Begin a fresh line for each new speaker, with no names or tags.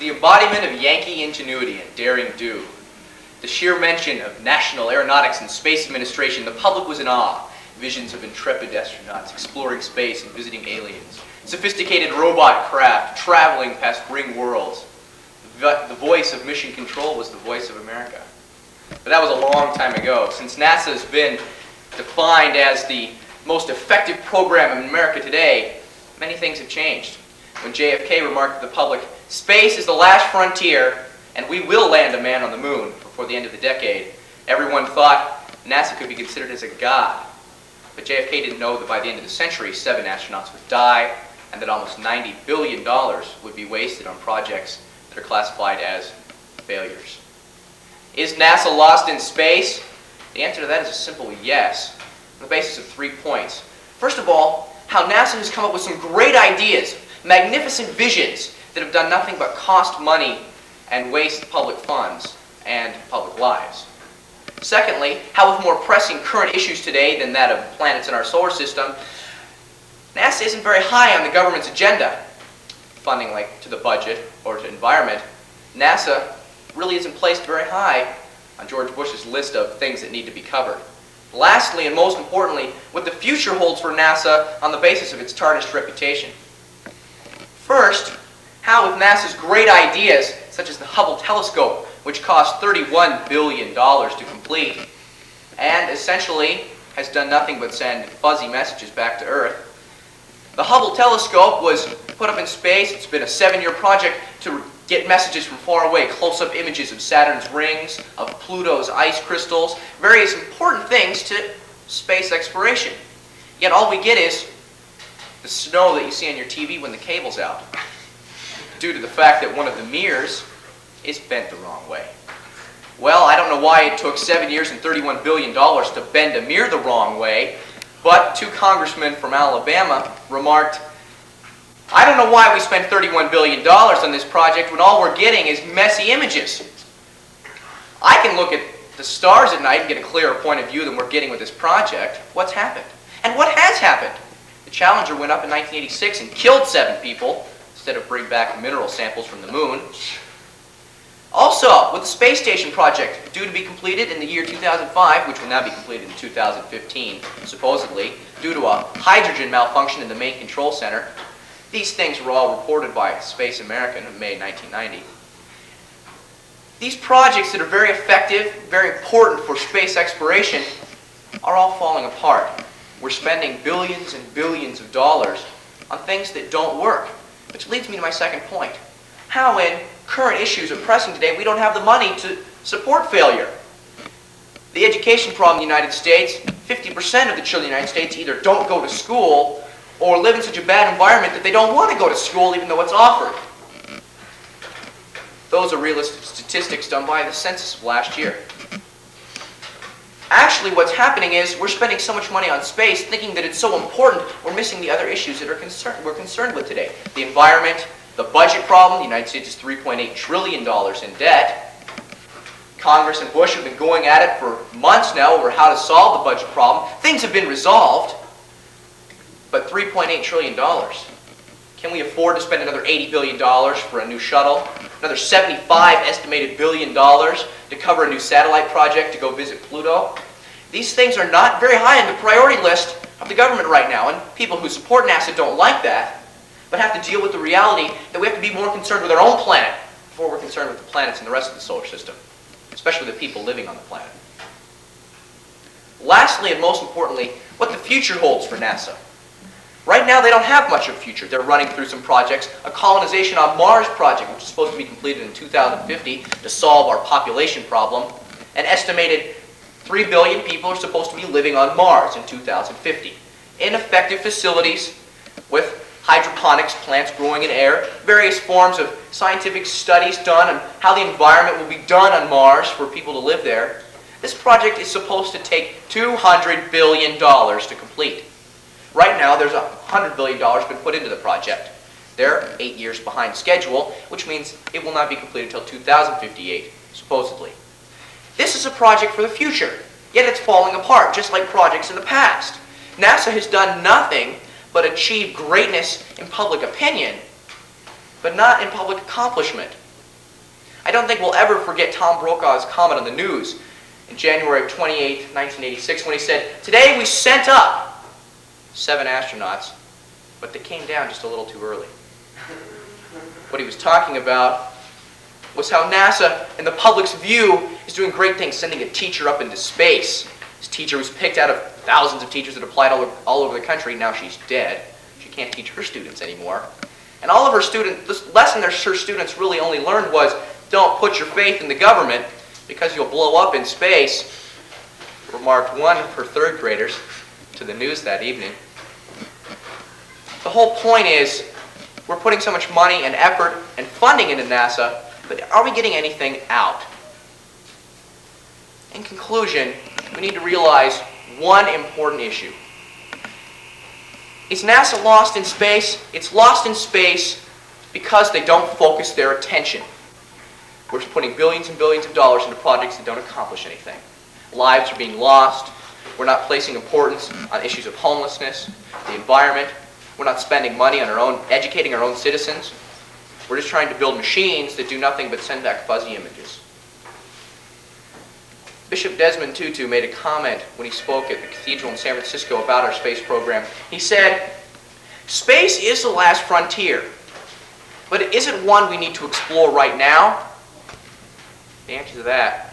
the embodiment of Yankee ingenuity and daring do. The sheer mention of National Aeronautics and Space Administration, the public was in awe. Visions of intrepid astronauts exploring space and visiting aliens. Sophisticated robot craft traveling past ring worlds. The voice of mission control was the voice of America. But that was a long time ago. Since NASA has been defined as the most effective program in America today, many things have changed. When JFK remarked to the public, "Space is the last frontier, and we will land a man on the moon before the end of the decade," everyone thought NASA could be considered as a god. But JFK didn't know that by the end of the century, 7 astronauts would die, and that almost $90 billion would be wasted on projects that are classified as failures. Is NASA lost in space? The answer to that is a simple yes, on the basis of 3 points. First of all, how NASA has come up with some great ideas, magnificent visions that have done nothing but cost money and waste public funds and public lives. Secondly, how with more pressing current issues today than that of planets in our solar system, NASA isn't very high on the government's agenda. Funding like to the budget or to environment, NASA really isn't placed very high on George Bush's list of things that need to be covered. Lastly, and most importantly, what the future holds for NASA on the basis of its tarnished reputation. First, how with NASA's great ideas, such as the Hubble telescope, which cost $31 billion to complete, and essentially has done nothing but send fuzzy messages back to Earth. The Hubble telescope was put up in space. It's been a 7-year project to get messages from far away, close-up images of Saturn's rings, of Pluto's ice crystals, various important things to space exploration. Yet all we get is the snow that you see on your TV when the cable's out, due to the fact that one of the mirrors is bent the wrong way. Well, I don't know why it took 7 years and $31 billion to bend a mirror the wrong way, but 2 congressmen from Alabama remarked, "I don't know why we spent $31 billion on this project when all we're getting is messy images. I can look at the stars at night and get a clearer point of view than we're getting with this project. What's happened?" And what has happened? The Challenger went up in 1986 and killed 7 people instead of bring back mineral samples from the moon. Also, with the space station project due to be completed in the year 2005, which will now be completed in 2015, supposedly, due to a hydrogen malfunction in the main control center. These things were all reported by Space American in May 1990. These projects that are very effective, very important for space exploration, are all falling apart. We're spending billions and billions of dollars on things that don't work, which leads me to my second point. How in current issues are pressing today, we don't have the money to support failure. The education problem in the United States, 50% of the children in the United States either don't go to school or live in such a bad environment that they don't want to go to school even though it's offered. Those are realistic statistics done by the census of last year. Actually, what's happening is we're spending so much money on space thinking that it's so important, we're missing the other issues that we're concerned with today. The environment, the budget problem. The United States is $3.8 trillion in debt. Congress and Bush have been going at it for months now over how to solve the budget problem. Things have been resolved, but $3.8 trillion. Can we afford to spend another $80 billion for a new shuttle? Another $75 estimated billion to cover a new satellite project to go visit Pluto? These things are not very high on the priority list of the government right now, and people who support NASA don't like that, but have to deal with the reality that we have to be more concerned with our own planet before we're concerned with the planets in the rest of the solar system, especially the people living on the planet. Lastly, and most importantly, what the future holds for NASA. Right now, they don't have much of a future. They're running through some projects. A colonization on Mars project, which is supposed to be completed in 2050 to solve our population problem. An estimated 3 billion people are supposed to be living on Mars in 2050. Ineffective facilities with hydroponics, plants growing in air, various forms of scientific studies done on how the environment will be done on Mars for people to live there. This project is supposed to take $200 billion to complete. Right now, there's $100 billion been put into the project. They're 8 years behind schedule, which means it will not be completed until 2058, supposedly. This is a project for the future, yet it's falling apart, just like projects in the past. NASA has done nothing but achieve greatness in public opinion, but not in public accomplishment. I don't think we'll ever forget Tom Brokaw's comment on the news in January of 28, 1986, when he said, "Today we sent up 7 astronauts, but they came down just a little too early." What he was talking about was how NASA, in the public's view, is doing great things, sending a teacher up into space. This teacher was picked out of thousands of teachers that applied all over the country. Now she's dead. She can't teach her students anymore. And all of her students, the lesson her students really only learned was, don't put your faith in the government because you'll blow up in space, remarked one of her third graders to the news that evening. The whole point is, we're putting so much money and effort and funding into NASA, but are we getting anything out? In conclusion, we need to realize one important issue. Is NASA lost in space? It's lost in space because they don't focus their attention. We're putting billions and billions of dollars into projects that don't accomplish anything. Lives are being lost. We're not placing importance on issues of homelessness, the environment. We're not spending money on educating our own citizens. We're just trying to build machines that do nothing but send back fuzzy images. Bishop Desmond Tutu made a comment when he spoke at the cathedral in San Francisco about our space program. He said, "Space is the last frontier, but is it one we need to explore right now?" The answer to that